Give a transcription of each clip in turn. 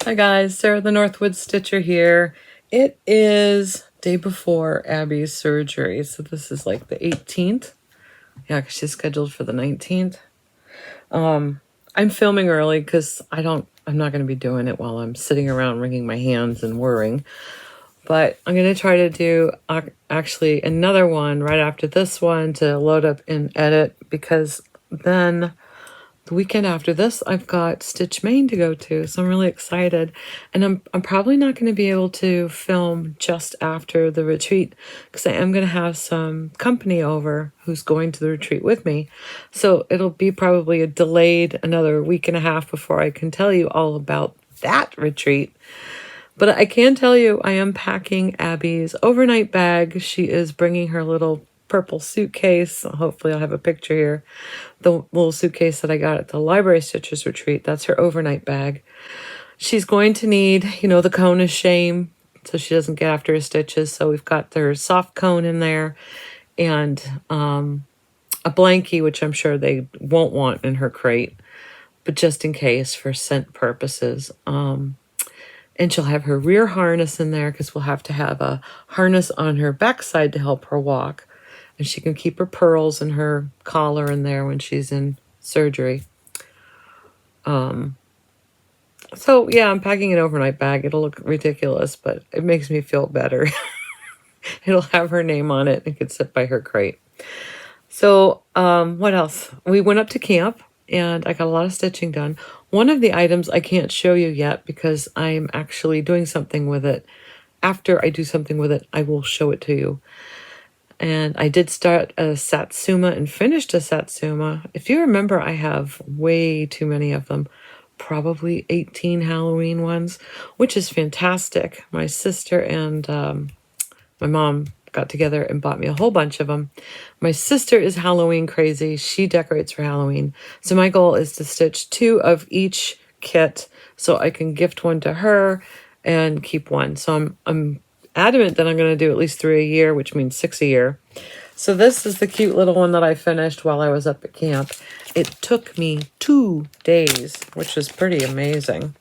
Hi guys, Sarah the Northwoods Stitcher here. It is day before Abby's surgery, so this is like the 18th. Yeah, 'cause she's scheduled for the 19th. I'm filming early because I'm not going to be doing it while I'm sitting around wringing my hands and worrying. But I'm going to try to do actually another one right after this one to load up and edit, because then the weekend after this, I've got Stitch Maine to go to, so I'm really excited. And I'm probably not going to be able to film just after the retreat, because I am going to have some company over who's going to the retreat with me. So it'll be probably a delayed another week and a half before I can tell you all about that retreat. But I can tell you I am packing Abby's overnight bag. She is bringing her little purple suitcase. Hopefully I'll have a picture here. The little suitcase that I got at the Library Stitchers retreat. That's her overnight bag. She's going to need, the cone of shame so she doesn't get after her stitches. So we've got their soft cone in there and a blankie, which I'm sure they won't want in her crate, but just in case for scent purposes. And she'll have her rear harness in there because we'll have to have a harness on her backside to help her walk. And she can keep her pearls and her collar in there when she's in surgery. So yeah, I'm packing an overnight bag. It'll look ridiculous, but it makes me feel better. It'll have her name on it and can sit by her crate. So what else? We went up to camp and I got a lot of stitching done. One of the items I can't show you yet because I'm actually doing something with it. After I do something with it, I will show it to you. And I did start a Satsuma and finished a Satsuma. If you remember, I have way too many of them. Probably 18 Halloween ones, which is fantastic. My sister and my mom got together and bought me a whole bunch of them. My sister is Halloween crazy. She decorates for Halloween. So my goal is to stitch 2 of each kit so I can gift one to her and keep one. So I'm adamant that I'm going to do at least 3 a year, which means 6 a year. So this is the cute little one that I finished while I was up at camp. It took me 2 days, which was pretty amazing.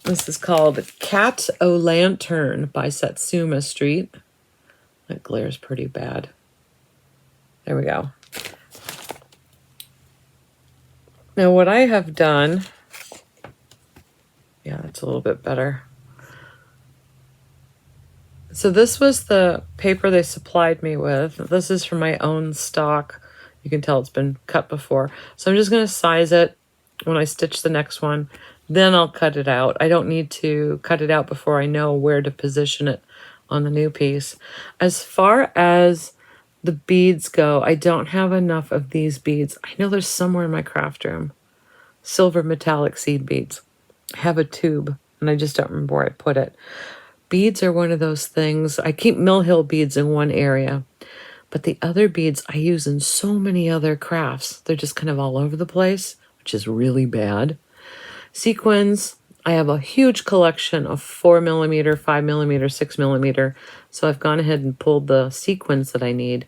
This is called Cat O' Lantern by Satsuma Street. That glare's pretty bad. There we go. Now what I have done, yeah, that's a little bit better. So this was the paper they supplied me with. This is from my own stock. You can tell it's been cut before. So I'm just going to size it when I stitch the next one. Then I'll cut it out. I don't need to cut it out before I know where to position it on the new piece. As far as the beads go, I don't have enough of these beads. I know there's somewhere in my craft room. Silver metallic seed beads. I have a tube, and I just don't remember where I put it. Beads are one of those things. I keep Mill Hill beads in one area, but the other beads I use in so many other crafts. They're just kind of all over the place, which is really bad. Sequins, I have a huge collection of 4mm, 5mm, 6mm. So I've gone ahead and pulled the sequins that I need.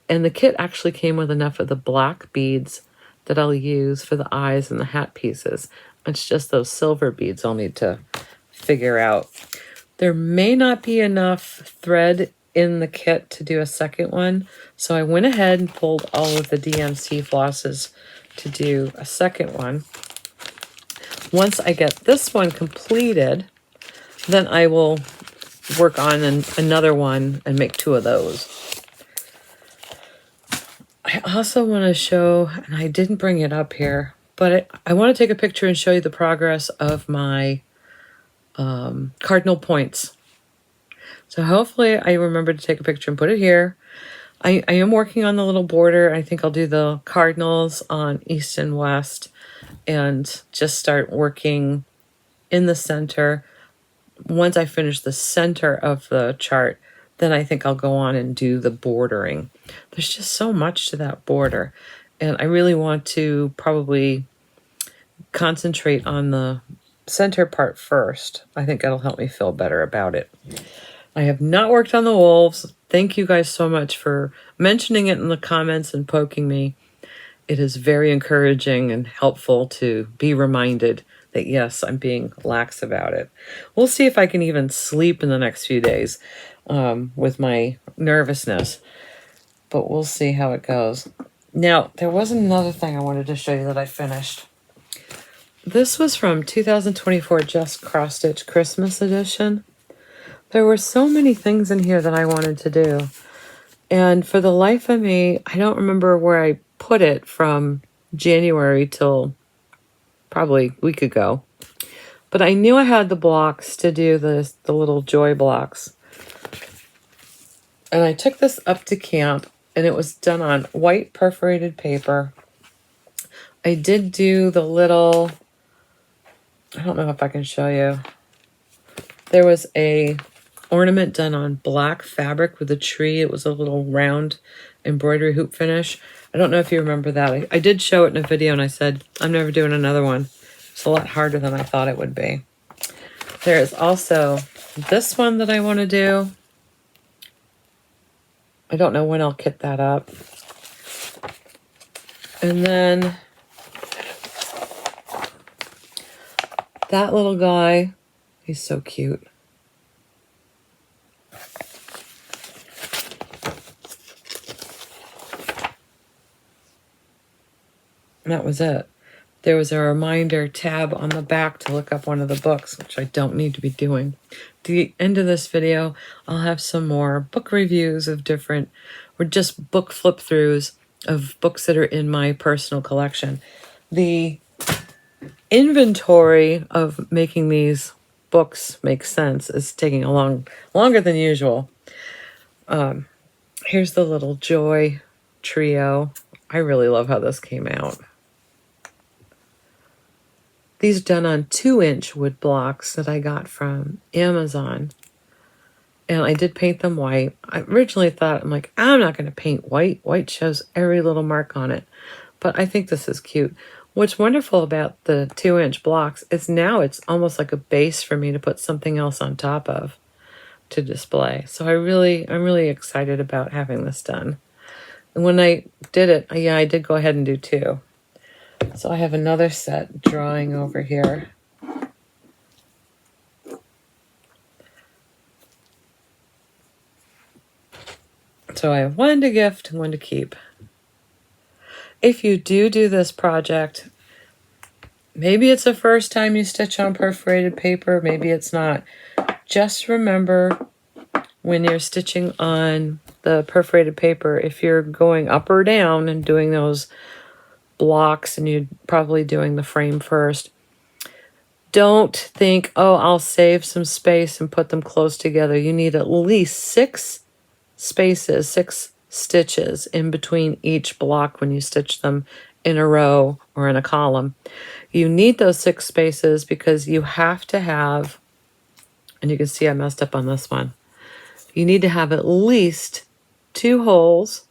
And the kit actually came with enough of the black beads that I'll use for the eyes and the hat pieces. It's just those silver beads I'll need to figure out. There may not be enough thread in the kit to do a second one. So I went ahead and pulled all of the DMC flosses to do a second one. Once I get this one completed, then I will work on another one and make 2 of those. I also want to show, and I didn't bring it up here, but I want to take a picture and show you the progress of my cardinal points. So hopefully I remember to take a picture and put it here. I am working on the little border. I think I'll do the cardinals on east and west and just start working in the center. Once I finish the center of the chart, then I think I'll go on and do the bordering. There's just so much to that border. And I really want to probably concentrate on the center part first. I think that'll help me feel better about it. I have not worked on the wolves. Thank you guys so much for mentioning it in the comments and poking me. it is very encouraging and helpful to be reminded that, yes, I'm being lax about it. We'll see if I can even sleep in the next few days with my nervousness, but we'll see how it goes. Now, there was another thing I wanted to show you that I finished. This was from 2024 Just Cross Stitch Christmas Edition. There were so many things in here that I wanted to do. And for the life of me, I don't remember where I put it from January till probably a week ago. But I knew I had the blocks to do the little joy blocks. And I took this up to camp, and it was done on white perforated paper. I did do the little, I don't know if I can show you. There was a ornament done on black fabric with a tree. It was a little round embroidery hoop finish. I don't know if you remember that. I did show it in a video, and I said, I'm never doing another one. It's a lot harder than I thought it would be. There is also this one that I want to do. I don't know when I'll kit that up. And then that little guy, he's so cute. And that was it. There was a reminder tab on the back to look up one of the books, which I don't need to be doing. At the end of this video, I'll have some more book reviews of different, or just book flip-throughs of books that are in my personal collection. The inventory of making these books make sense is taking longer than usual. Here's the little Joy trio. I really love how this came out. These are done on 2-inch wood blocks that I got from Amazon. And I did paint them white. I originally thought, I'm like, I'm not going to paint white. White shows every little mark on it. But I think this is cute. What's wonderful about the 2-inch blocks is now it's almost like a base for me to put something else on top of to display. So I'm really excited about having this done. And when I did it, yeah, I did go ahead and do 2. So I have another set drawing over here. So I have one to gift and one to keep. If you do this project, maybe it's the first time you stitch on perforated paper, maybe it's not. Just remember when you're stitching on the perforated paper, if you're going up or down and doing those blocks, and you're probably doing the frame first, don't think, oh, I'll save some space and put them close together. You need at least 6 spaces, 6 stitches in between each block when you stitch them in a row or in a column. You need those 6 spaces because you have to have, and you can see I messed up on this one, you need to have at least 2 holes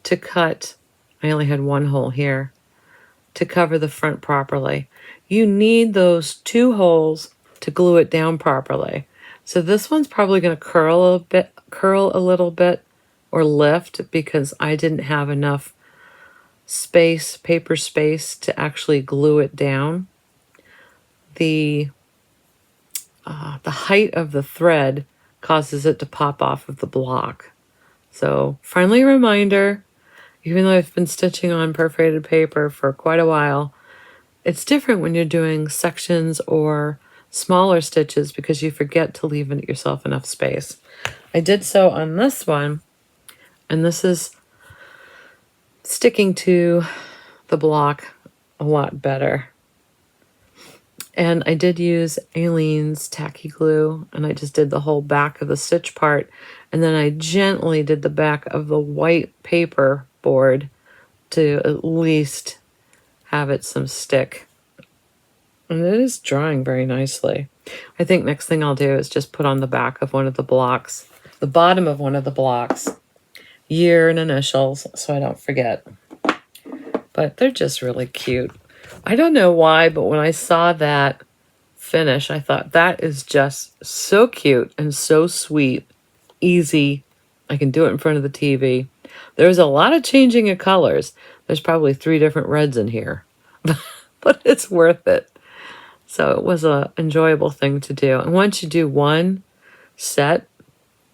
to cut. I only had 1 hole here to cover the front properly. You need those 2 holes to glue it down properly. So this one's probably going to curl a little bit, or lift, because I didn't have enough space, paper space, to actually glue it down. The height of the thread causes it to pop off of the block. So friendly reminder, even though I've been stitching on perforated paper for quite a while, it's different when you're doing sections or smaller stitches because you forget to leave yourself enough space. I did so on this one, and this is sticking to the block a lot better. And I did use Aleene's tacky glue, and I just did the whole back of the stitch part, and then I gently did the back of the white paper board to at least have it some stick. And it is drawing very nicely. I think next thing I'll do is just put on the back of one of the blocks, the bottom of one of the blocks, year and initials, so I don't forget. But they're just really cute. I don't know why, but when I saw that finish, I thought that is just so cute and so sweet, easy. I can do it in front of the TV. There's a lot of changing of colors. There's probably 3 different reds in here, but it's worth it. So it was an enjoyable thing to do. And once you do one set,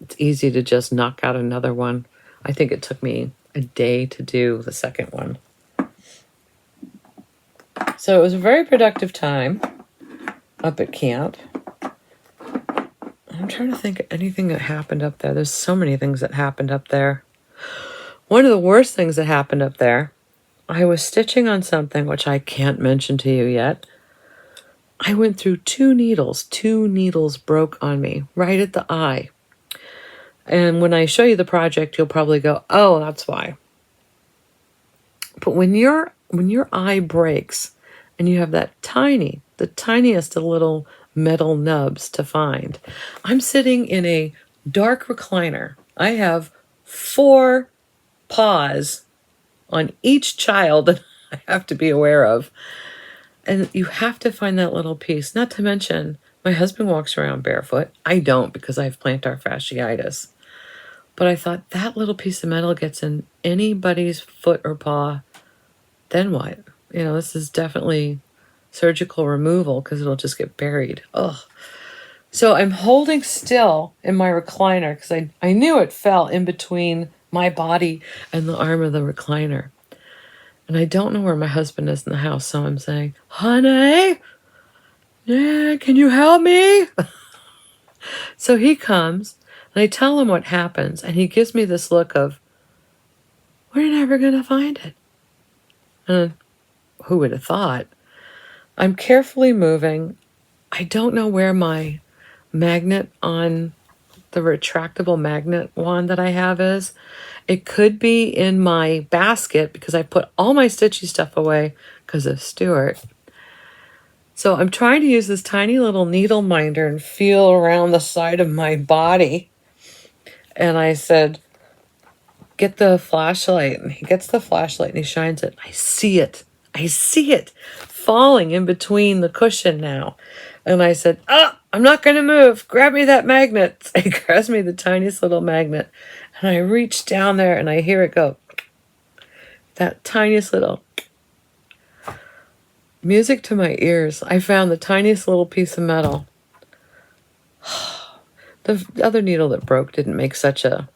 it's easy to just knock out another one. I think it took me a day to do the second one. So it was a very productive time up at camp. I'm trying to think of anything that happened up there. There's so many things that happened up there. One of the worst things that happened up there, I was stitching on something which I can't mention to you yet. I went through 2 needles. 2 needles broke on me right at the eye. And when I show you the project, you'll probably go, oh, that's why. But when your eye breaks and you have that the tiniest of little metal nubs to find. I'm sitting in a dark recliner. I have 4 paws on each child that I have to be aware of. And you have to find that little piece. Not to mention, my husband walks around barefoot. I don't because I have plantar fasciitis. But I thought that little piece of metal gets in anybody's foot or paw, then what? You know, this is definitely surgical removal because it'll just get buried. Ugh. So I'm holding still in my recliner because I knew it fell in between my body and the arm of the recliner. And I don't know where my husband is in the house, so I'm saying, honey, yeah, can you help me? So he comes, and I tell him what happens, and he gives me this look of, we're never going to find it. And who would have thought? I'm carefully moving. I don't know where my magnet on the retractable magnet wand that I have is. It could be in my basket because I put all my stitchy stuff away because of Stuart. So I'm trying to use this tiny little needle minder and feel around the side of my body. And I said, get the flashlight. And he gets the flashlight and he shines it. I see it. I see it falling in between the cushion now. And I said, I'm not going to move. Grab me that magnet. So he grabs me the tiniest little magnet. And I reach down there and I hear it go. That tiniest little music to my ears. I found the tiniest little piece of metal. The other needle that broke didn't make such a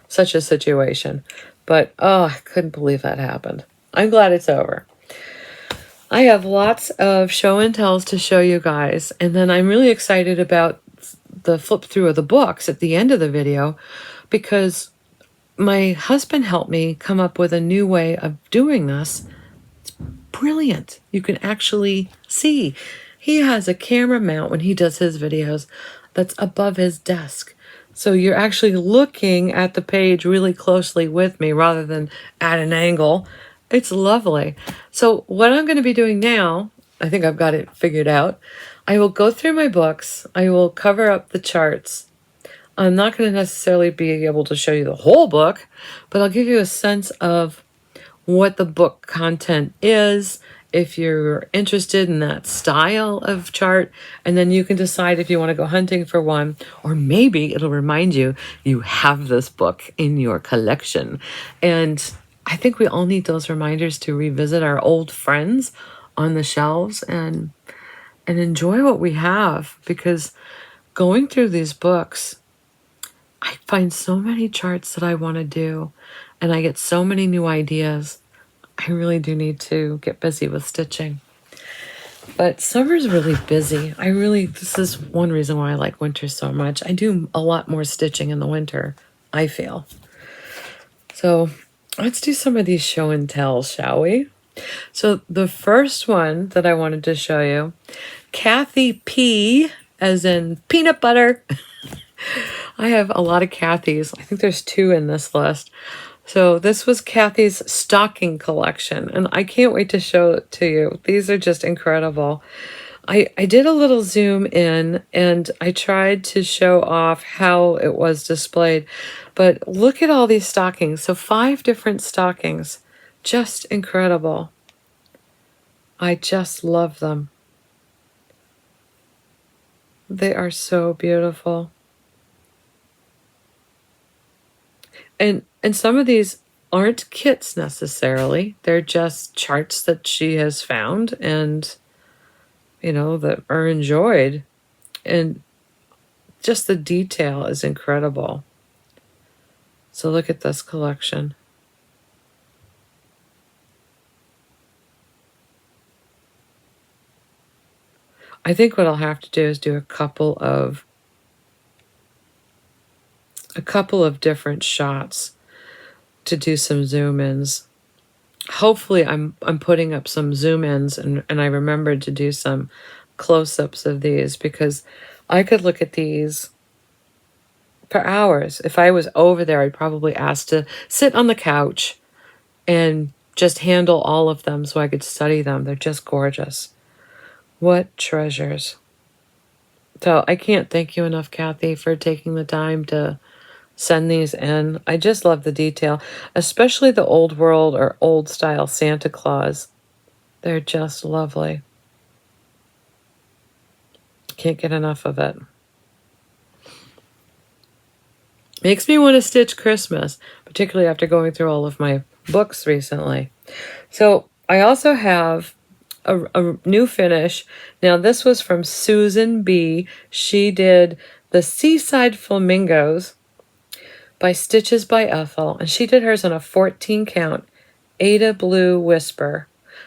situation. But, I couldn't believe that happened. I'm glad it's over. I have lots of show and tells to show you guys. And then I'm really excited about the flip through of the books at the end of the video because my husband helped me come up with a new way of doing this. It's brilliant. You can actually see. He has a camera mount when he does his videos that's above his desk. So you're actually looking at the page really closely with me rather than at an angle. It's lovely. So what I'm going to be doing now, I think I've got it figured out. I will go through my books. I will cover up the charts. I'm not going to necessarily be able to show you the whole book, but I'll give you a sense of what the book content is, if you're interested in that style of chart, and then you can decide if you want to go hunting for one, or maybe it'll remind you you have this book in your collection. And I think we all need those reminders to revisit our old friends on the shelves and enjoy what we have, because going through these books, I find so many charts that I want to do, and I get so many new ideas. I really do need to get busy with stitching. But summer's really busy. This is one reason why I like winter so much. I do a lot more stitching in the winter, I feel. So let's do some of these show and tells, shall we? So the first one that I wanted to show you, Kathy P, as in peanut butter. I have a lot of Kathy's. I think there's 2 in this list. So this was Kathy's stocking collection, and I can't wait to show it to you. These are just incredible. I did a little zoom in, and I tried to show off how it was displayed. But look at all these stockings. So 5 different stockings. Just incredible. I just love them. They are so beautiful. And some of these, aren't kits necessarily. They're just charts that she has found and, that are enjoyed. And just the detail is incredible. So look at this collection. I think what I'll have to do is do a couple of different shots to do some zoom ins. Hopefully I'm putting up some zoom ins and I remembered to do some close-ups of these, because I could look at these for hours. If I was over there, I'd probably ask to sit on the couch and just handle all of them so I could study them. They're just gorgeous. What treasures. So I can't thank you enough, Kathy, for taking the time to send these in. I just love the detail, especially the old world or old style Santa Claus. They're just lovely. Can't get enough of it. Makes me want to stitch Christmas, particularly after going through all of my books recently. So I also have a new finish. Now this was from Susan B. She did the Seaside Flamingos by Stitches by Ethel, and she did hers on a 14 count Ada Blue Whisper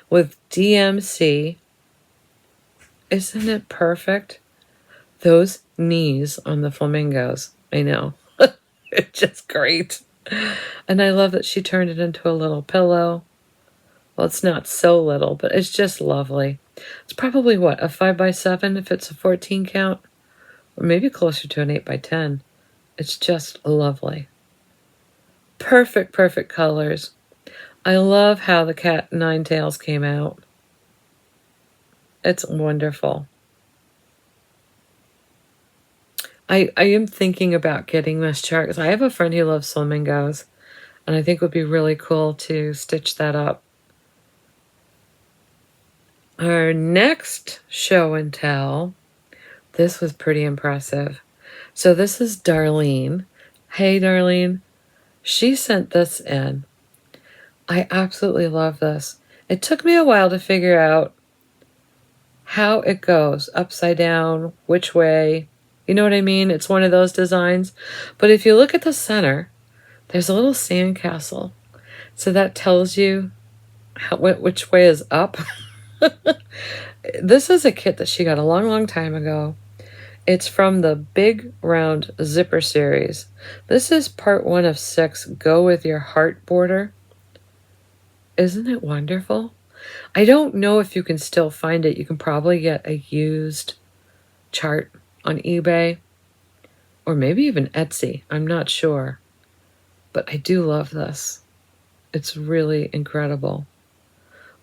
with DMC. Isn't it perfect? Those knees on the flamingos. I know. It's just great. And I love that she turned it into a little pillow. Well, it's not so little, but it's just lovely. It's probably, what, a 5x7 if it's a 14 count? Or maybe closer to an 8x10. It's just lovely. Perfect, perfect colors. I love how the cat nine tails came out. It's wonderful. I am thinking about getting this chart because I have a friend who loves flamingos, and I think it would be really cool to stitch that up. Our next show and tell, this was pretty impressive. So this is Darlene. Hey, Darlene. She sent this in. I absolutely love this. It took me a while to figure out how it goes, upside down, which way. You know what I mean? It's one of those designs. But if you look at the center, there's a little sandcastle. So that tells you which way is up. This is a kit that she got a long, long time ago. It's from the Big Round Zipper series. This is part 1 of 6, Go With Your Heart border. Isn't it wonderful? I don't know if you can still find it. You can probably get a used chart on eBay or maybe even Etsy. I'm not sure. But I do love this. It's really incredible.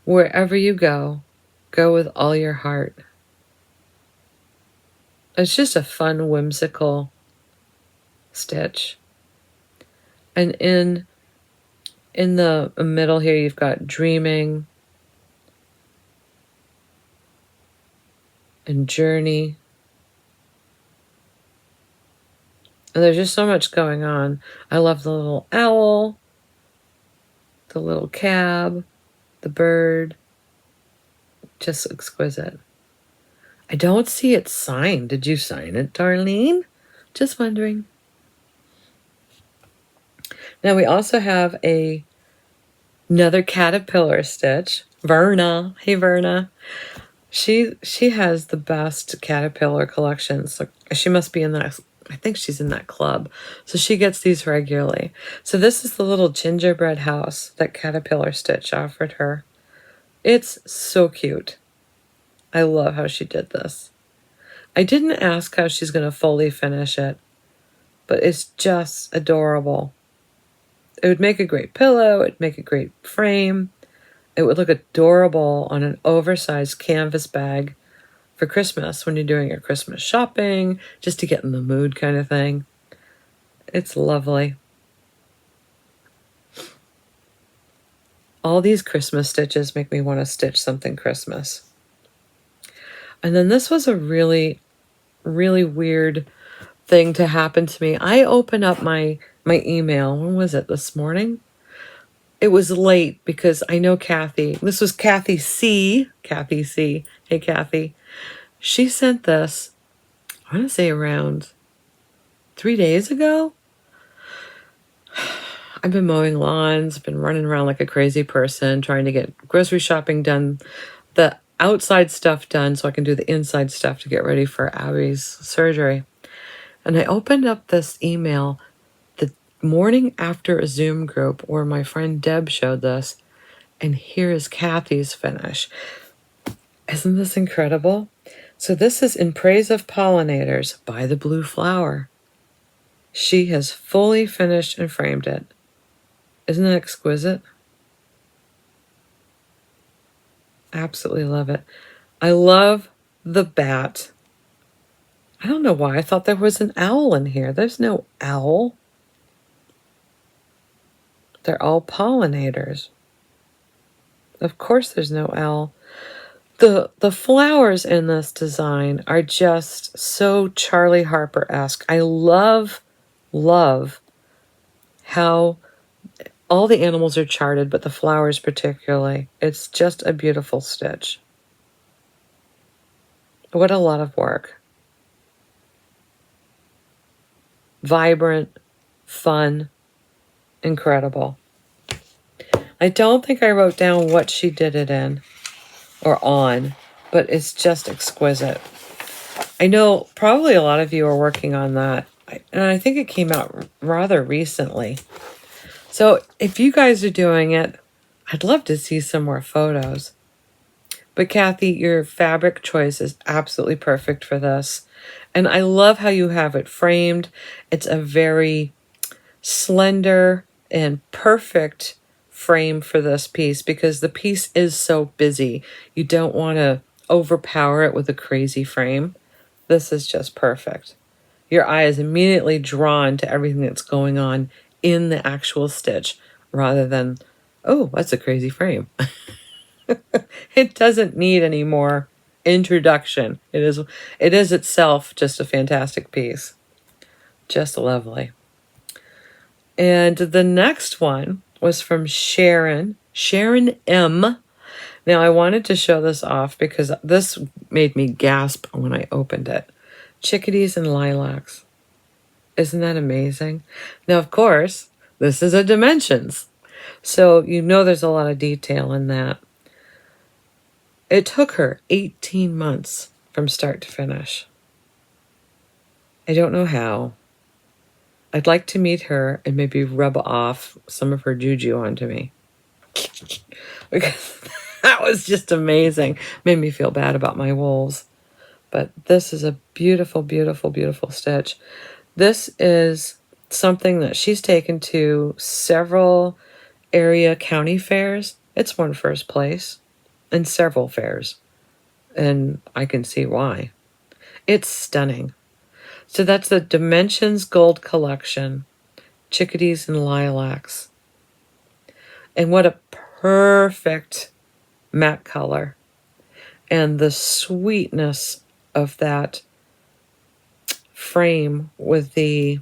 Wherever you go, go with all your heart. It's just a fun, whimsical stitch. And in the middle here, you've got dreaming and journey. And there's just so much going on. I love the little owl, the little cab, the bird. Just exquisite. I don't see it signed. Did you sign it, Darlene? Just wondering. Now we also have another caterpillar stitch. Verna. Hey, Verna. She has the best caterpillar collections. So she must be in that. I think she's in that club. So she gets these regularly. So this is the little gingerbread house that Caterpillar Stitch offered her. It's so cute. I love how she did this. I didn't ask how she's going to fully finish it, but it's just adorable. It would make a great pillow. It'd make a great frame. It would look adorable on an oversized canvas bag for Christmas when you're doing your Christmas shopping, just to get in the mood kind of thing. It's lovely. All these Christmas stitches make me want to stitch something Christmas. And then this was a really, really weird thing to happen to me. I opened up my email. When was it? This morning? it was late because I know Kathy. This was Kathy C. Kathy C. Hey, Kathy. She sent this, I want to say around 3 days ago. I've been mowing lawns, been running around like a crazy person, trying to get grocery shopping done, the outside stuff done so I can do the inside stuff to get ready for Abby's surgery. And I opened up this email the morning after a Zoom group where my friend Deb showed this, and here is Kathy's finish. Isn't this incredible? So this is In Praise of Pollinators by the Blue Flower. She has fully finished and framed it. Isn't that exquisite? Absolutely love it. I love the bat. I don't know why I thought there was an owl in here. There's no owl. They're all pollinators. Of course there's no owl. The flowers in this design are just so Charlie Harper-esque. I love how all the animals are charted, but the flowers particularly. It's just a beautiful stitch. What a lot of work. Vibrant, fun, incredible. I don't think I wrote down what she did it in or on, but it's just exquisite. I know probably a lot of you are working on that, and I think it came out rather recently. So if you guys are doing it, I'd love to see some more photos. But Kathy, your fabric choice is absolutely perfect for this. And I love how you have it framed. It's a very slender and perfect frame for this piece because the piece is so busy. You don't want to overpower it with a crazy frame. This is just perfect. Your eye is immediately drawn to everything that's going on in the actual stitch rather than, oh, that's a crazy frame. It doesn't need any more introduction. It is itself just a fantastic piece. Just lovely. And the next one was from Sharon M. Now I wanted to show this off because this made me gasp when I opened it. Chickadees and Lilacs. Isn't that amazing? Now, of course, this is a dimensions. So you know there's a lot of detail in that. It took her 18 months from start to finish. I don't know how. I'd like to meet her and maybe rub off some of her juju onto me. Because that was just amazing. Made me feel bad about my wolves. But this is a beautiful, beautiful, beautiful stitch. This is something that she's taken to several area county fairs. It's won first place in several fairs. And I can see why. It's stunning. So that's the Dimensions Gold Collection. Chickadees and Lilacs. And what a perfect matte color. And the sweetness of that frame with the,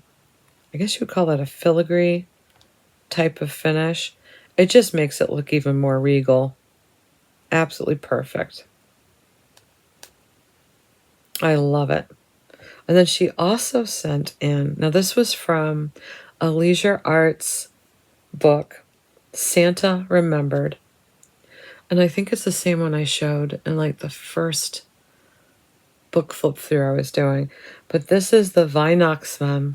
I guess you would call that a filigree type of finish. It just makes it look even more regal. Absolutely perfect. I love it. And then she also sent in, now this was from a Leisure Arts book, Santa Remembered. And I think it's the same one I showed in like the first book flip through I was doing. But this is the Weihnachtsmann,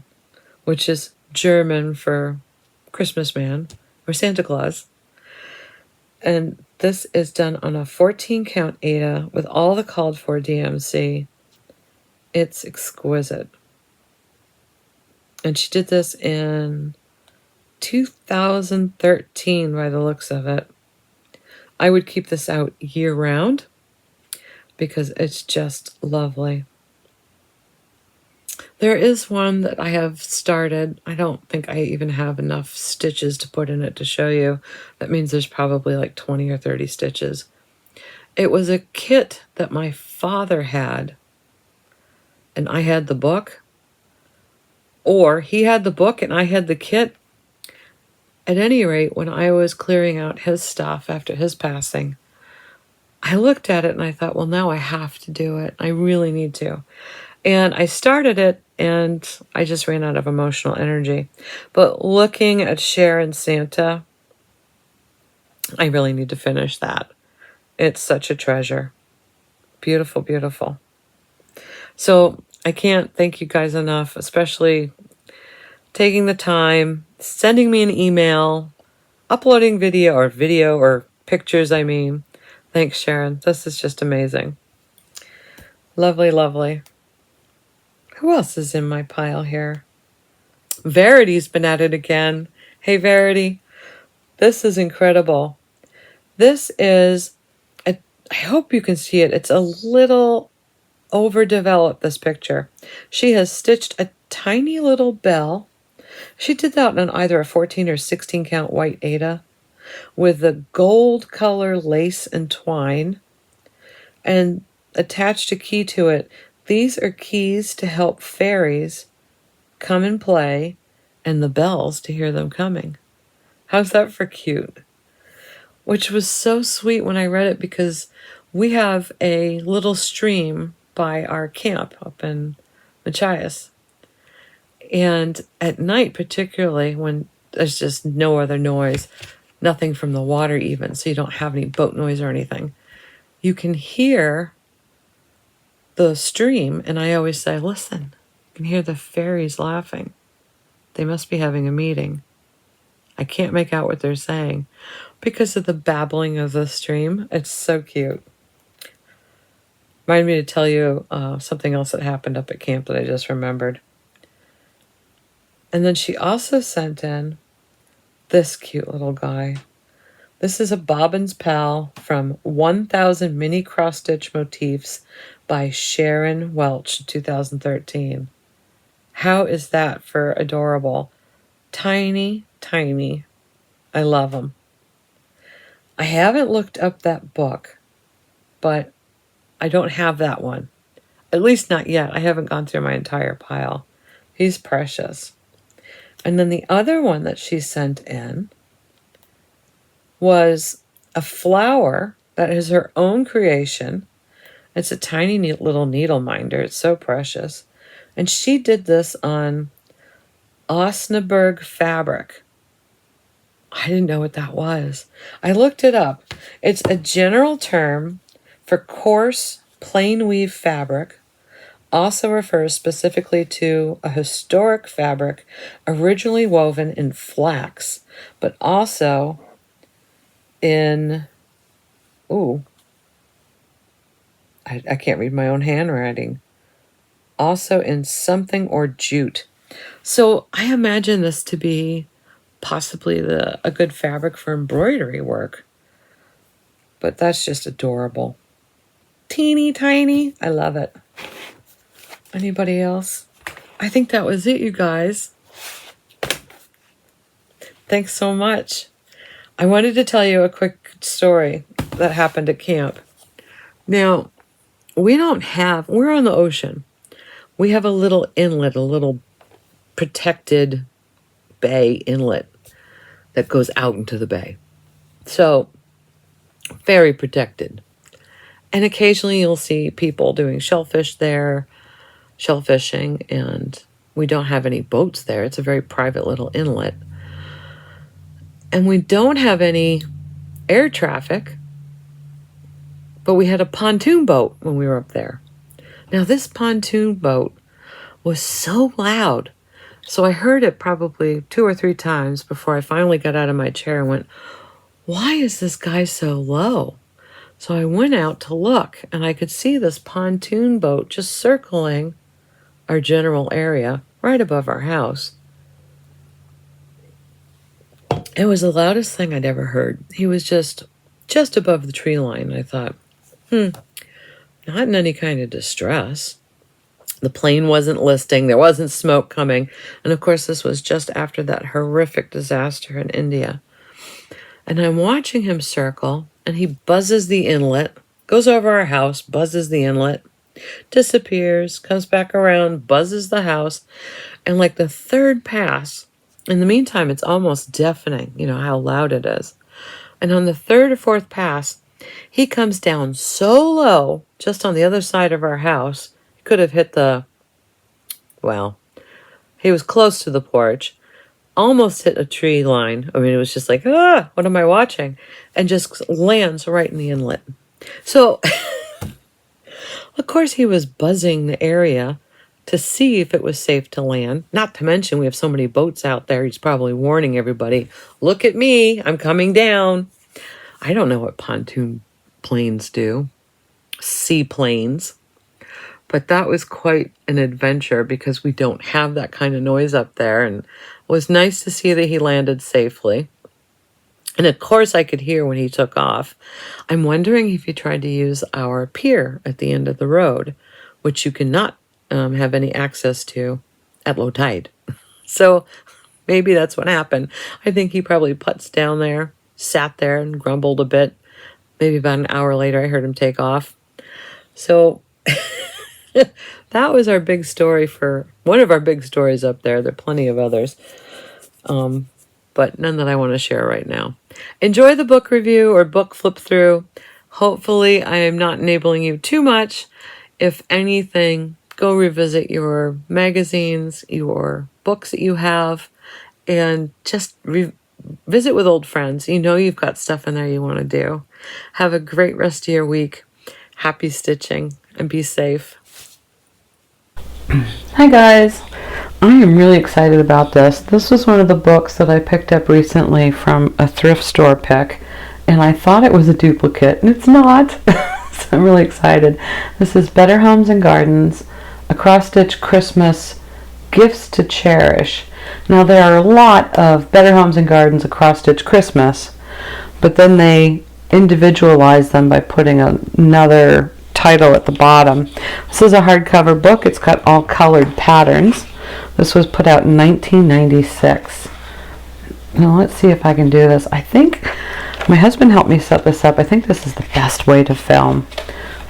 which is German for Christmas man or Santa Claus. And this is done on a 14 count Aida with all the called for DMC. It's exquisite. And she did this in 2013 by the looks of it. I would keep this out year round because it's just lovely. There is one that I have started. I don't think I even have enough stitches to put in it to show you. That means there's probably like 20 or 30 stitches. It was a kit that my father had, and I had the book. Or he had the book and I had the kit. At any rate, when I was clearing out his stuff after his passing, I looked at it and I thought, well, now I have to do it. I really need to. And I started it and I just ran out of emotional energy. But looking at Cher and Santa, I really need to finish that. It's such a treasure. Beautiful, beautiful. So I can't thank you guys enough, especially taking the time, sending me an email, uploading video or pictures, I mean. Thanks, Sharon. This is just amazing. Lovely, lovely. Who else is in my pile here? Verity's been at it again. Hey, Verity. This is incredible. This is, I hope you can see it. It's a little overdeveloped, this picture. She has stitched a tiny little bell. She did that on either a 14 or 16 count white Aida with the gold color lace and twine, and attached a key to it. These are keys to help fairies come and play, and the bells to hear them coming. How's that for cute? Which was so sweet when I read it, because we have a little stream by our camp up in Machias. And at night, particularly when there's just no other noise, nothing from the water even, so you don't have any boat noise or anything, you can hear the stream. And I always say, listen, you can hear the fairies laughing. They must be having a meeting. I can't make out what they're saying because of the babbling of the stream. It's so cute. Reminded me to tell you something else that happened up at camp that I just remembered. And then she also sent in this cute little guy. This is a Bobbins Pal from 1000 Mini Cross Stitch Motifs by Sharon Welch, 2013. How is that for adorable? Tiny, tiny. I love them. I haven't looked up that book, but I don't have that one. At least not yet. I haven't gone through my entire pile. He's precious. And then the other one that she sent in was a flower that is her own creation. It's a tiny little needle minder. It's so precious. And she did this on Osnaburg fabric. I didn't know what that was. I looked it up. It's a general term for coarse, plain weave fabric. Also refers specifically to a historic fabric originally woven in flax, but also in, I can't read my own handwriting. Also in something or jute. So I imagine this to be possibly a good fabric for embroidery work. But that's just adorable. Teeny tiny. I love it. Anybody else? I think that was it, you guys. Thanks so much. I wanted to tell you a quick story that happened at camp. Now, we're on the ocean. We have a little inlet, a little protected bay inlet that goes out into the bay. So, very protected. And occasionally you'll see people doing shellfish there, shellfishing, and we don't have any boats there. It's a very private little inlet. And we don't have any air traffic, but we had a pontoon boat when we were up there. Now, this pontoon boat was so loud. So I heard it probably 2 or 3 times before I finally got out of my chair and went, why is this guy so low? So I went out to look, and I could see this pontoon boat just circling our general area right above our house. It was the loudest thing I'd ever heard. He was just above the tree line. I thought, not in any kind of distress. The plane wasn't listing. There wasn't smoke coming. And of course, this was just after that horrific disaster in India. And I'm watching him circle, and he buzzes the inlet, goes over our house, buzzes the inlet, disappears, comes back around, buzzes the house. And like the third pass, In the meantime, it's almost deafening, you know, how loud it is. And on the third or fourth pass, he comes down so low, just on the other side of our house. He could have hit well, he was close to the porch, almost hit a tree line. I mean, it was just like, what am I watching? And just lands right in the inlet. So, of course, he was buzzing the area to see if it was safe to land. Not to mention, we have so many boats out there. He's probably warning everybody, look at me, I'm coming down. I don't know what pontoon planes do, seaplanes. But that was quite an adventure because we don't have that kind of noise up there. And it was nice to see that he landed safely. And of course, I could hear when he took off. I'm wondering if he tried to use our pier at the end of the road, which you cannot have any access to at low tide. So maybe that's what happened. I think he probably putzed down there, sat there and grumbled a bit. Maybe about an hour later, I heard him take off. So that was our big story for one of our big stories up there. There are plenty of others, but none that I want to share right now. Enjoy the book review or book flip through. Hopefully, I am not enabling you too much. If anything, go revisit your magazines, your books that you have, and just visit with old friends. You know you've got stuff in there you want to do. Have a great rest of your week. Happy stitching and be safe. Hi guys, I am really excited about this. This was one of the books that I picked up recently from a thrift store pick, and I thought it was a duplicate, and it's not. So I'm really excited. This is Better Homes and Gardens, a cross-stitch Christmas Gifts to Cherish. Now there are a lot of Better Homes and Gardens, a cross-stitch Christmas, but then they individualize them by putting another title at the bottom. This is a hardcover book. It's got all colored patterns. This was put out in 1996. Now let's see if I can do this. I think my husband helped me set this up. I think this is the best way to film.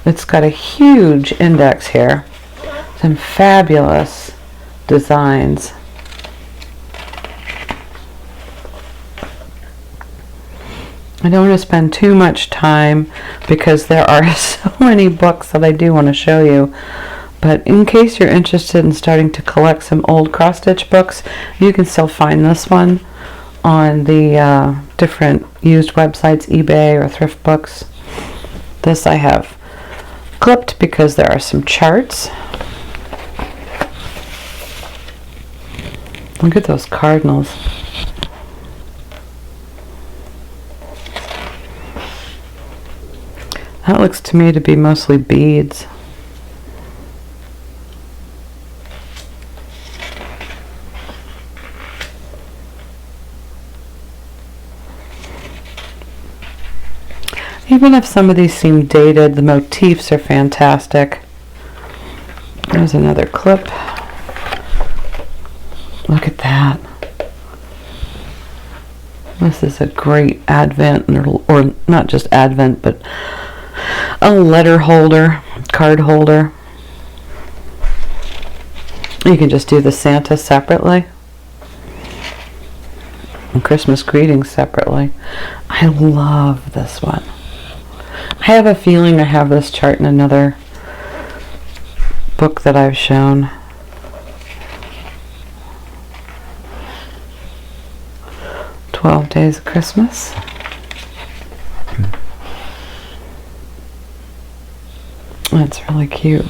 It's got a huge index here. Some fabulous designs. I don't want to spend too much time because there are so many books that I do want to show you. But in case you're interested in starting to collect some old cross-stitch books, you can still find this one on the different used websites, eBay or Thrift Books. This I have clipped because there are some charts. Look at those cardinals. That looks to me to be mostly beads. Even if some of these seem dated, the motifs are fantastic. There's another clip. Look at that. This is a great Advent, or not just Advent, but a letter holder, card holder. You can just do the Santa separately and Christmas greetings separately. I love this one. I have a feeling I have this chart in another book that I've shown. "12 Days of Christmas." That's really cute.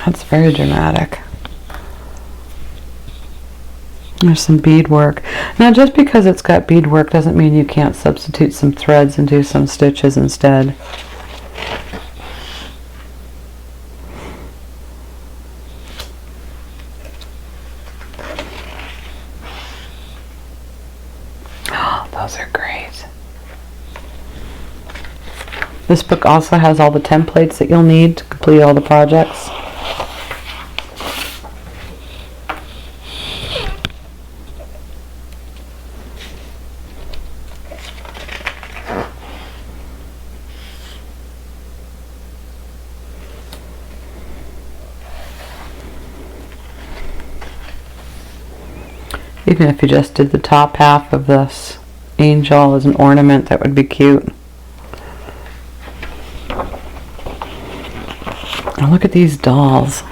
That's very dramatic. There's some beadwork. Now, just because it's got beadwork doesn't mean you can't substitute some threads and do some stitches instead. Oh, those are great. This book also has all the templates that you'll need to complete all the projects. Even if you just did the top half of this angel as an ornament, that would be cute. Oh, look at these dolls.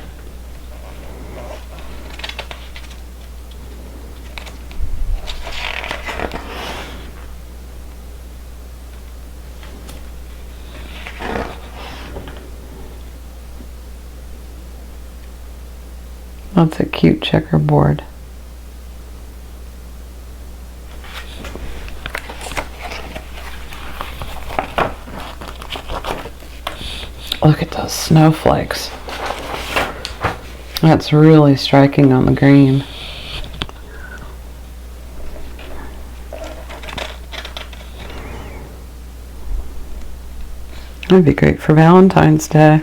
That's a cute checkerboard. Look at those snowflakes. That's really striking on the green. That'd be great for Valentine's Day.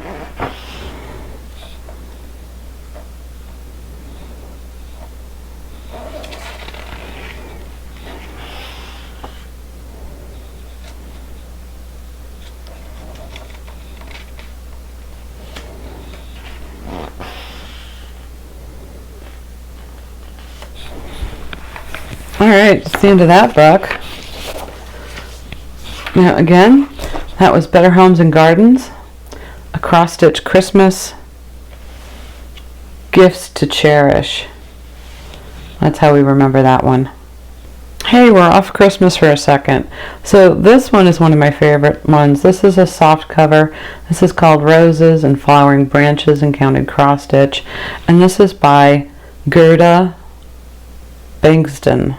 Alright, that's the end of that book. Now again, that was Better Homes and Gardens, a cross-stitch Christmas, Gifts to Cherish. That's how we remember that one. Hey, we're off Christmas for a second. So this one is one of my favorite ones. This is a soft cover. This is called Roses and Flowering Branches and Counted Cross Stitch. And this is by Gerda Bengston.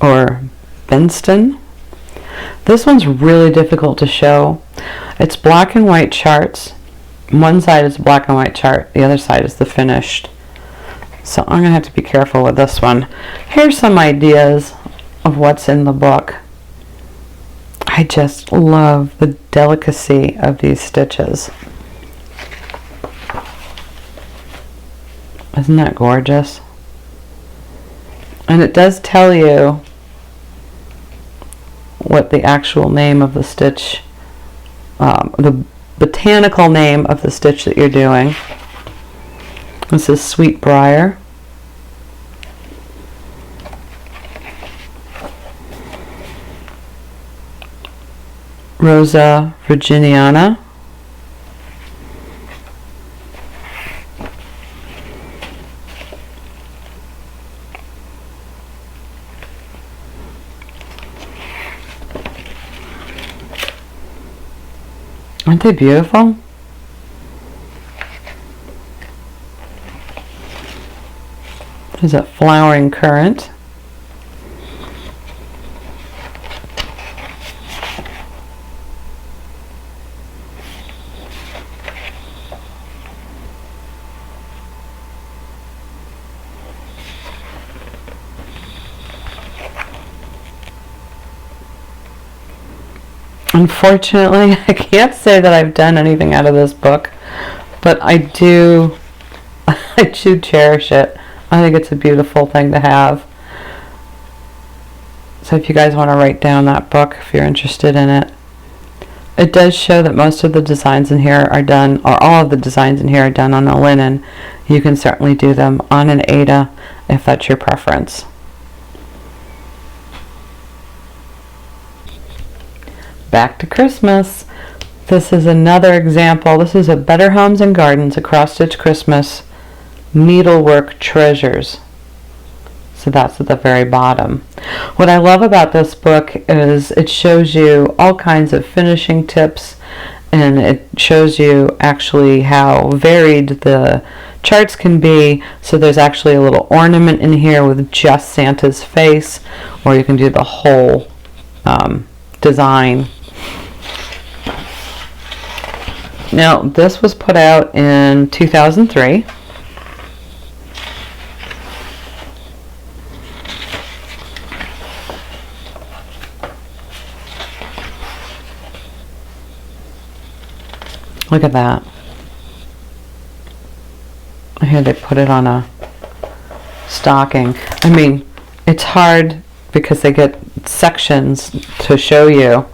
Or Benston. This one's really difficult to show. It's black and white charts. One side is a black and white chart. The other side is the finished. So I'm going to have to be careful with this one. Here's some ideas of what's in the book. I just love the delicacy of these stitches. Isn't that gorgeous? And it does tell you what the actual name of the stitch, the botanical name of the stitch that you're doing. This is Sweet Briar. Rosa virginiana. Aren't they beautiful? There's a flowering currant. Unfortunately, I can't say that I've done anything out of this book, but I do cherish it. I think it's a beautiful thing to have. So if you guys want to write down that book, if you're interested in it. It does show that most of the designs in here are done, or all of the designs in here are done on a linen. You can certainly do them on an Aida if that's your preference. Back to Christmas. This is another example. This is a Better Homes and Gardens, a cross-stitch Christmas needlework treasures. So that's at the very bottom. What I love about this book is it shows you all kinds of finishing tips, and it shows you actually how varied the charts can be. So there's actually a little ornament in here with just Santa's face, or you can do the whole design. Now, this was put out in 2003. Look at that. Here they put it on a stocking. I mean, it's hard because they get sections to show you,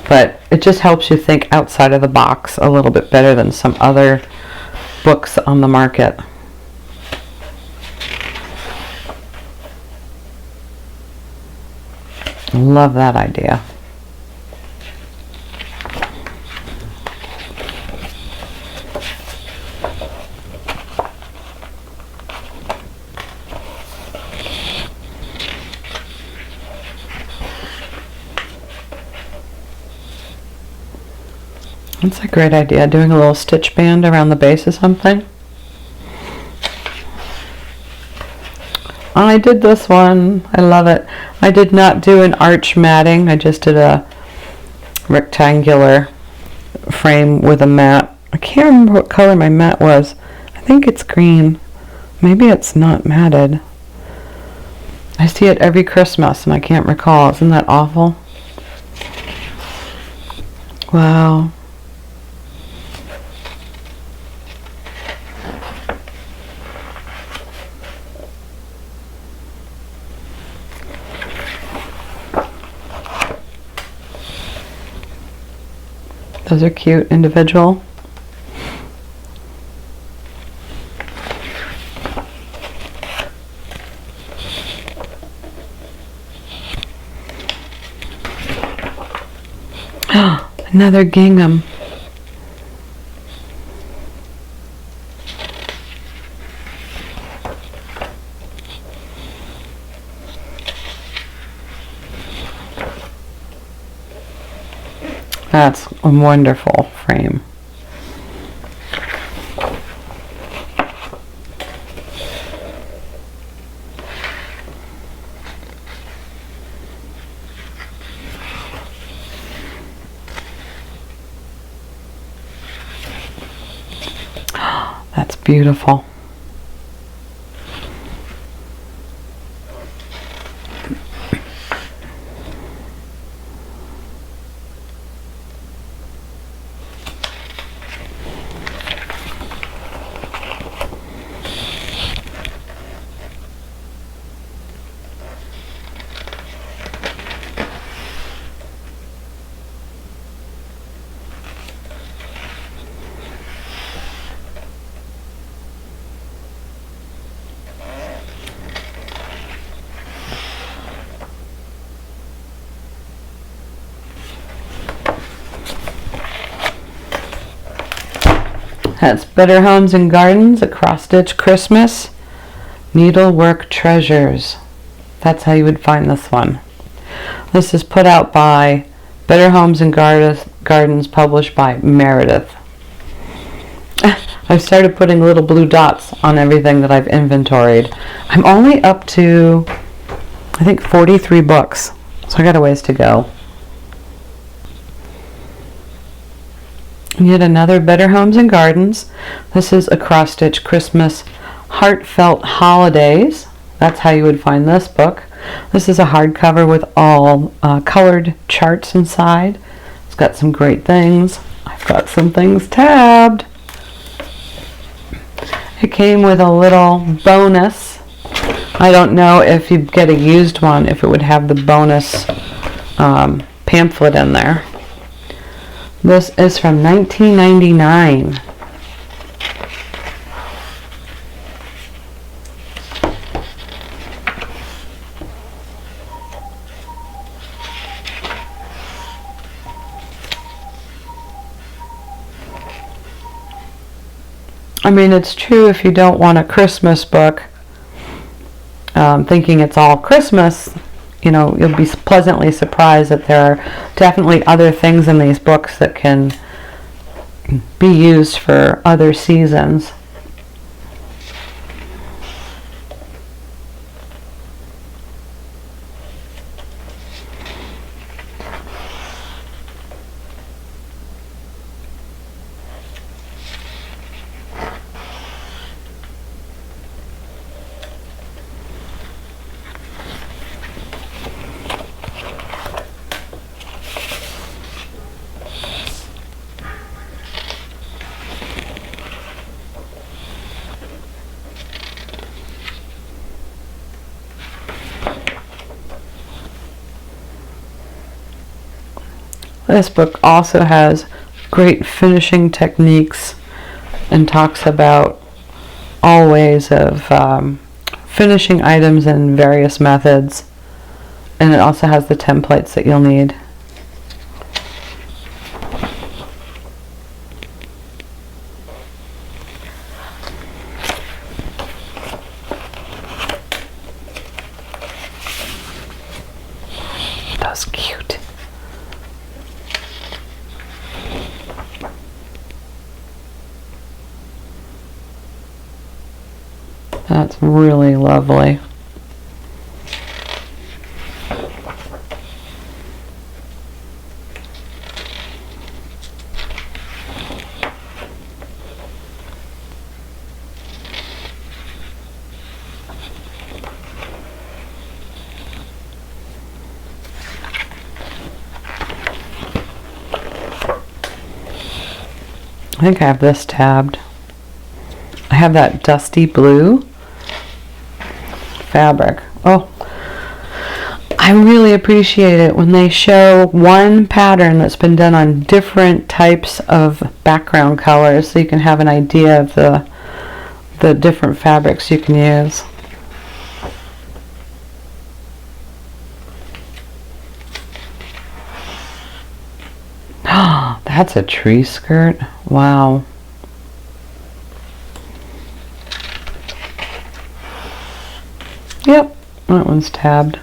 but it just helps you think outside of the box a little bit better than some other books on the market. Love that idea. That's a great idea, doing a little stitch band around the base of something. I did this one. I love it. I did not do an arch matting. I just did a rectangular frame with a mat. I can't remember what color my mat was. I think it's green. Maybe it's not matted. I see it every Christmas and I can't recall. Isn't that awful? Wow. Those are cute, individual. Another gingham. That's a wonderful frame. That's beautiful. That's Better Homes and Gardens, a cross-stitch Christmas needlework treasures. That's how you would find this one. This is put out by Better Homes and Gardens, published by Meredith. I've started putting little blue dots on everything that I've inventoried. I'm only up to, I think, 43 books, so I got a ways to go. Yet another Better Homes and Gardens. This is a cross-stitch Christmas Heartfelt Holidays. That's how you would find this book. This is a hardcover with all colored charts inside. It's got some great things. I've got some things tabbed. It came with a little bonus. I don't know if you get a used one, if it would have the bonus pamphlet in there. This is from 1999. I mean, it's true if you don't want a Christmas book, thinking it's all Christmas, you know, you'll be pleasantly surprised that there are definitely other things in these books that can be used for other seasons. This book also has great finishing techniques and talks about all ways of finishing items in various methods. And it also has the templates that you'll need. That's cute. That's really lovely. I think I have this tabbed. I have that dusty blue fabric. Oh, I really appreciate it when they show one pattern that's been done on different types of background colors, so you can have an idea of the different fabrics you can use. That's a tree skirt. Wow. Yep, that one's tabbed.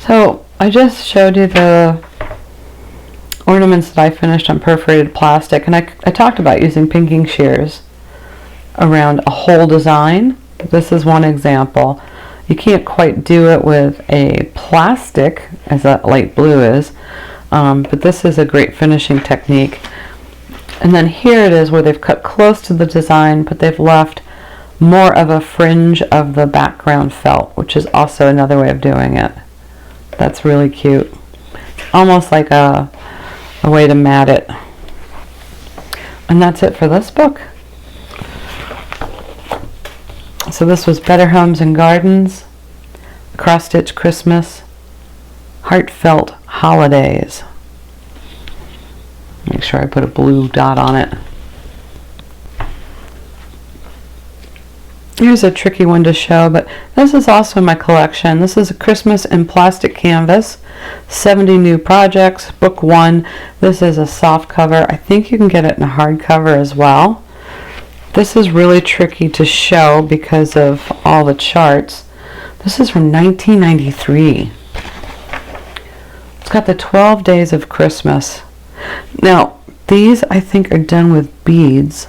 So I just showed you the ornaments that I finished on perforated plastic, and I talked about using pinking shears around a whole design. This is one example. You can't quite do it with a plastic as that light blue is, but this is a great finishing technique. And then here it is where they've cut close to the design, but they've left more of a fringe of the background felt, which is also another way of doing it. That's really cute. Almost like a way to mat it. And that's it for this book. So this was Better Homes and Gardens, Cross Stitch Christmas, Heartfelt Holidays. Make sure I put a blue dot on it. Here's a tricky one to show, but this is also in my collection. This is a Christmas in plastic canvas, 70 new projects, book 1. This is a soft cover. I think you can get it in a hardcover as well. This is really tricky to show because of all the charts. This is from 1993. It's got the 12 days of Christmas. Now, these I think are done with beads.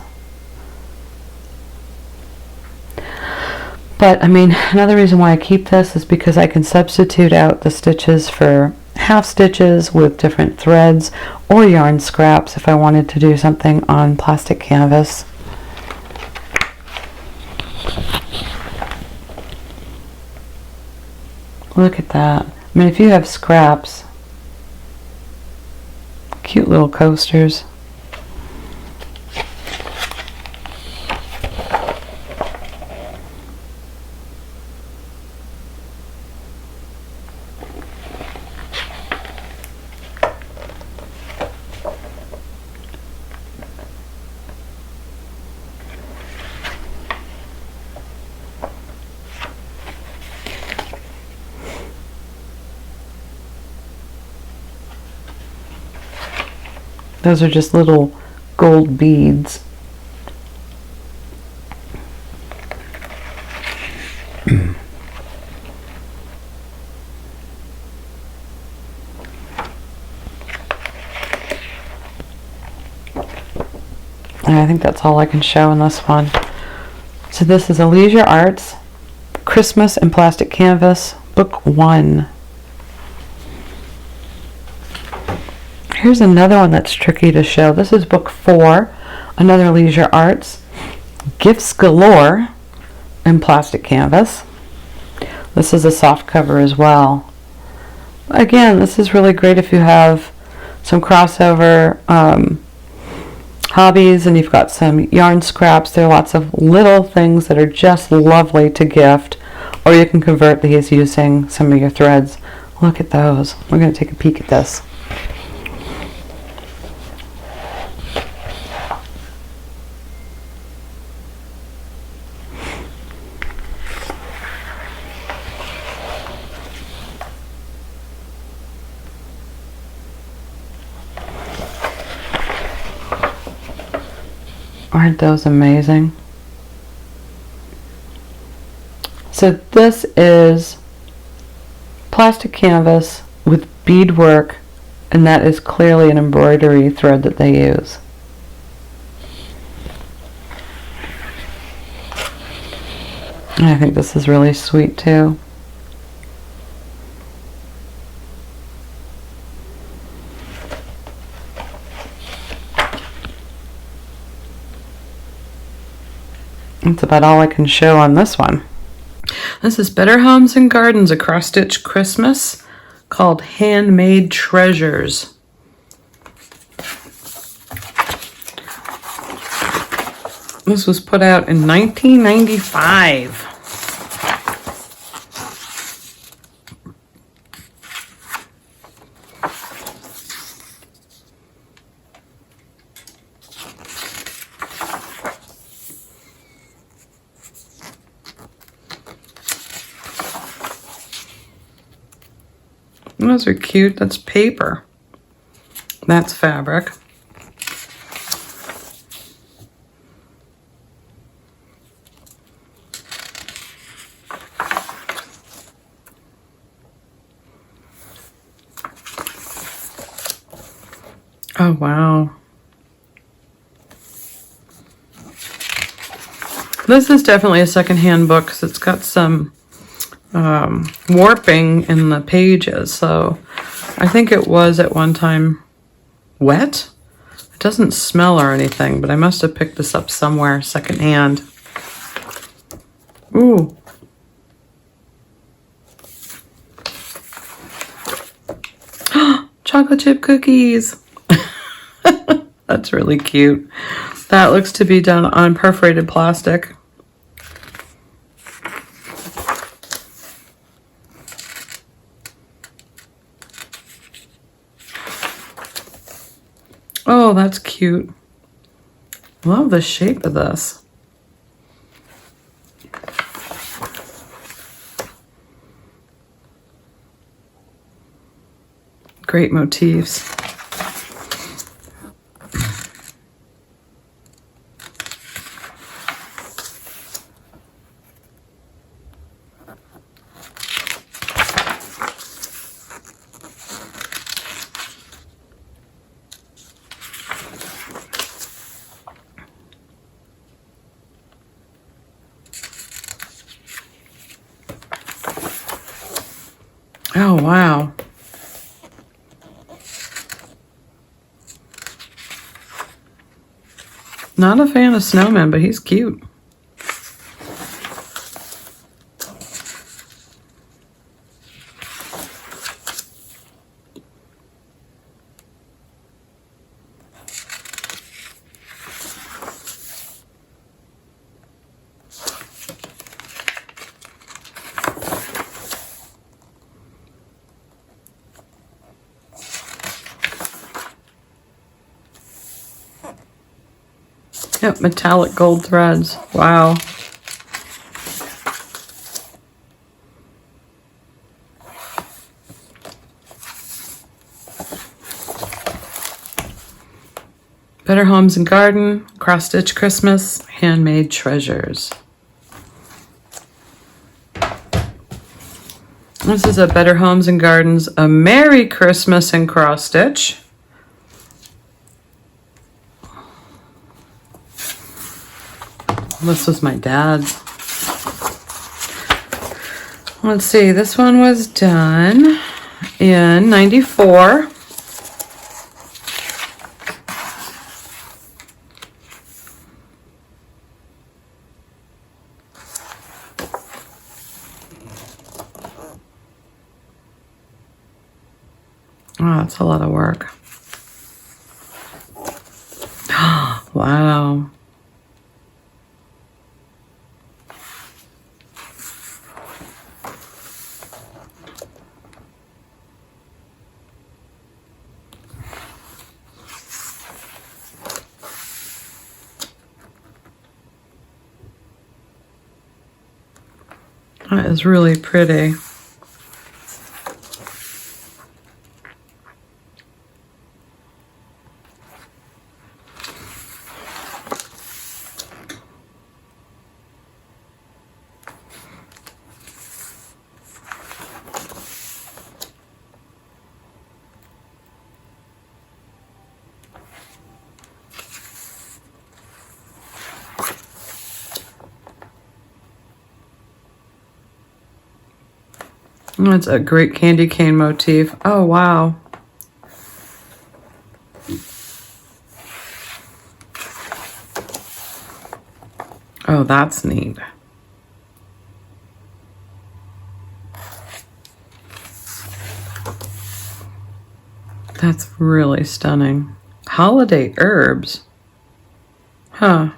But I mean, another reason why I keep this is because I can substitute out the stitches for half stitches with different threads or yarn scraps if I wanted to do something on plastic canvas. Look at that. I mean, if you have scraps, cute little coasters. Those are just little gold beads. And I think that's all I can show in this one. So this is a Leisure Arts Christmas and Plastic Canvas, Book 1. Here's another one that's tricky to show. This is Book 4, another Leisure Arts, Gifts Galore in Plastic Canvas. This is a soft cover as well. Again, this is really great if you have some crossover hobbies and you've got some yarn scraps. There are lots of little things that are just lovely to gift, or you can convert these using some of your threads. Look at those. We're going to take a peek at this. Aren't those amazing? So this is plastic canvas with beadwork, and that is clearly an embroidery thread that they use. And I think this is really sweet too. That's about all I can show on this one. This is Better Homes and Gardens, a cross-stitch Christmas called Handmade Treasures. This was put out in 1995. Those are cute. That's paper. That's fabric. Oh, wow. This is definitely a secondhand book because it's got some warping in the pages, so I think it was at one time wet. It doesn't smell or anything, but I must have picked this up somewhere secondhand. Ooh. Chocolate chip cookies. That's really cute. That looks to be done on perforated plastic. Oh, that's cute. Love the shape of this. Great motifs. Oh, wow. Not a fan of snowmen, but he's cute. Yep, metallic gold threads. Wow. Better Homes and Garden, Cross Stitch Christmas, Handmade Treasures. This is a Better Homes and Gardens, a Merry Christmas and Cross Stitch. This was my dad's. Let's see, this one was done in 94. Oh, that's a lot of work. Wow. That is really pretty. That's a great candy cane motif. Oh, wow. Oh, that's neat. That's really stunning. Holiday herbs. Huh.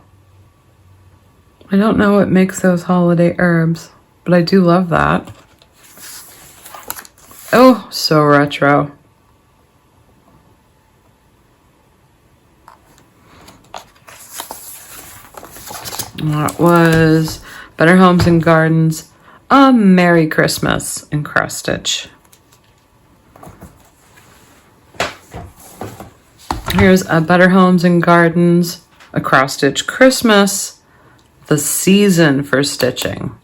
I don't know what makes those holiday herbs, but I do love that. Oh, so retro. That was Better Homes and Gardens, A Merry Christmas in cross stitch. Here's a Better Homes and Gardens, a cross stitch Christmas, the season for stitching.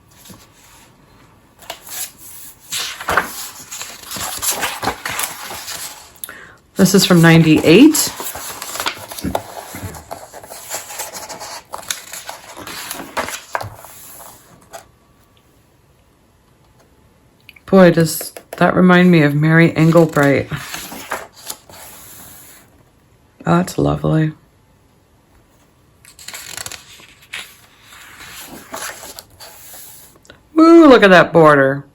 This is from 98. Boy, does that remind me of Mary Engelbright. Oh, that's lovely. Woo, look at that border.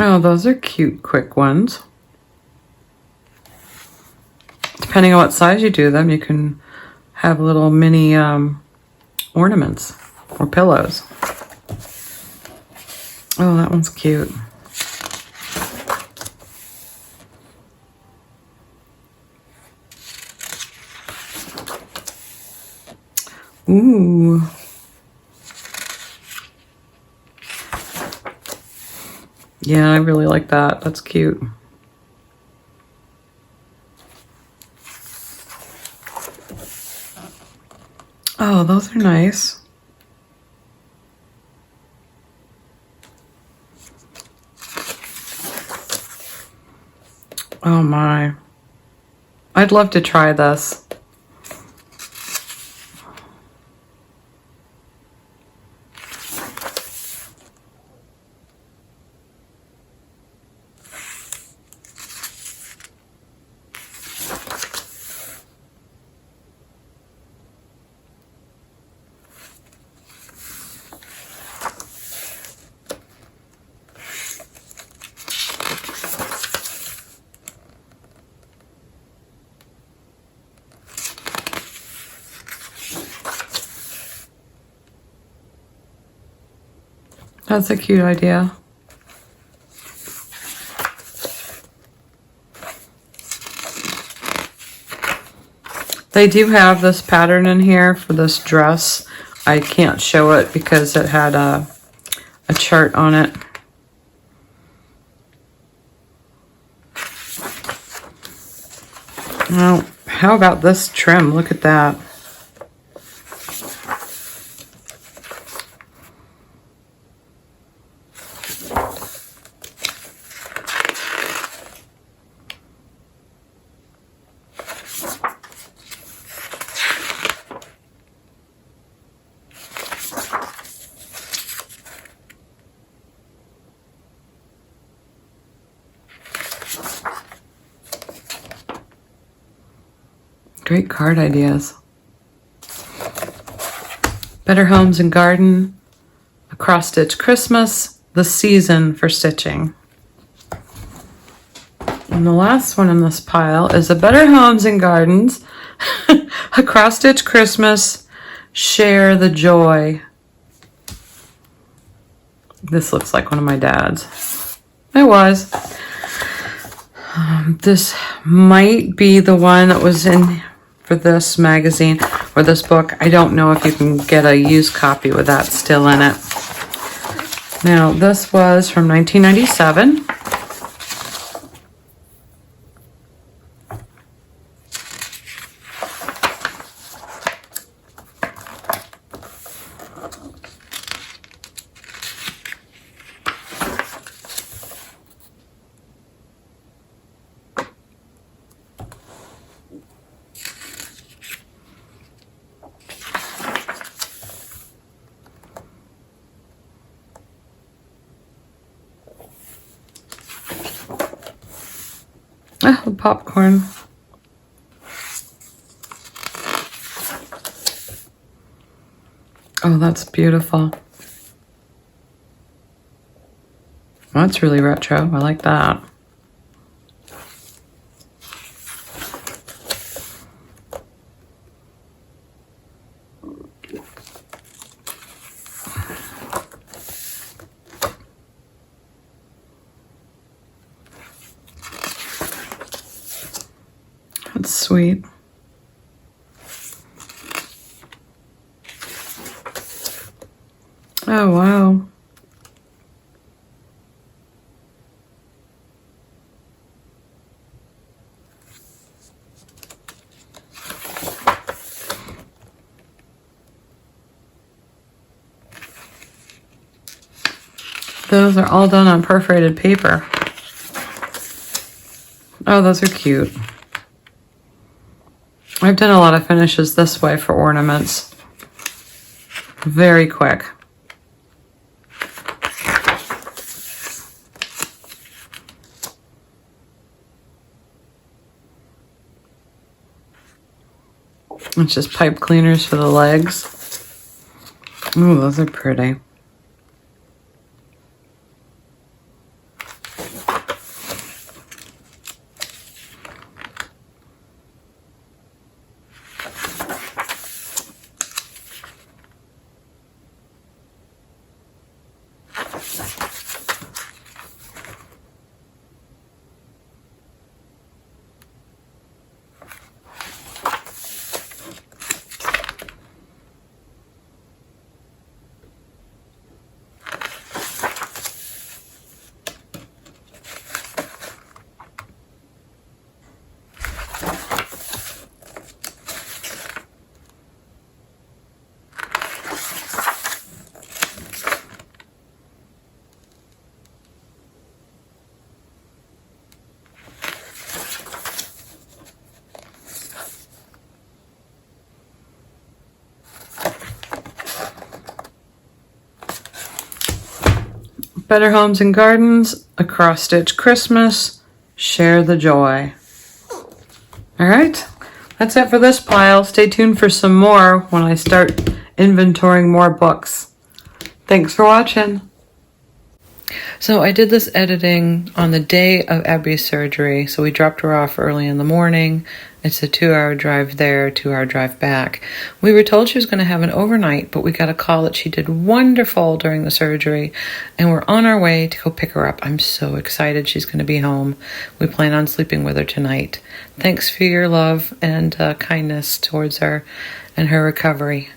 Oh, those are cute, quick ones. Depending on what size you do them, you can have little mini ornaments or pillows. Oh, that one's cute. Ooh. Yeah, I really like that. That's cute. Oh, those are nice. Oh my. I'd love to try this. That's a cute idea. They do have this pattern in here for this dress. I can't show it because it had a chart on it. Now, how about this trim? Look at that. Great card ideas. Better Homes and Garden, a cross-stitch Christmas, the season for stitching. And the last one in this pile is a Better Homes and Gardens, a cross-stitch Christmas, share the joy. This looks like one of my dad's. It was. This might be the one that was in for this magazine or this book. I don't know if you can get a used copy with that still in it. Now, this was from 1997. Ah, the popcorn. Oh, that's beautiful. That's really retro. I like that. That's sweet. Oh, wow. Those are all done on perforated paper. Oh, those are cute. I've done a lot of finishes this way for ornaments. Very quick. It's just pipe cleaners for the legs. Ooh, those are pretty. Better Homes and Gardens, a cross-stitch Christmas, share the joy. All right, that's it for this pile. Stay tuned for some more when I start inventorying more books. Thanks for watching. So I did this editing on the day of Abby's surgery. So we dropped her off early in the morning. It's a 2-hour drive there, 2-hour drive back. We were told she was going to have an overnight, but we got a call that she did wonderful during the surgery, and we're on our way to go pick her up. I'm so excited she's going to be home. We plan on sleeping with her tonight. Thanks for your love and kindness towards her and her recovery.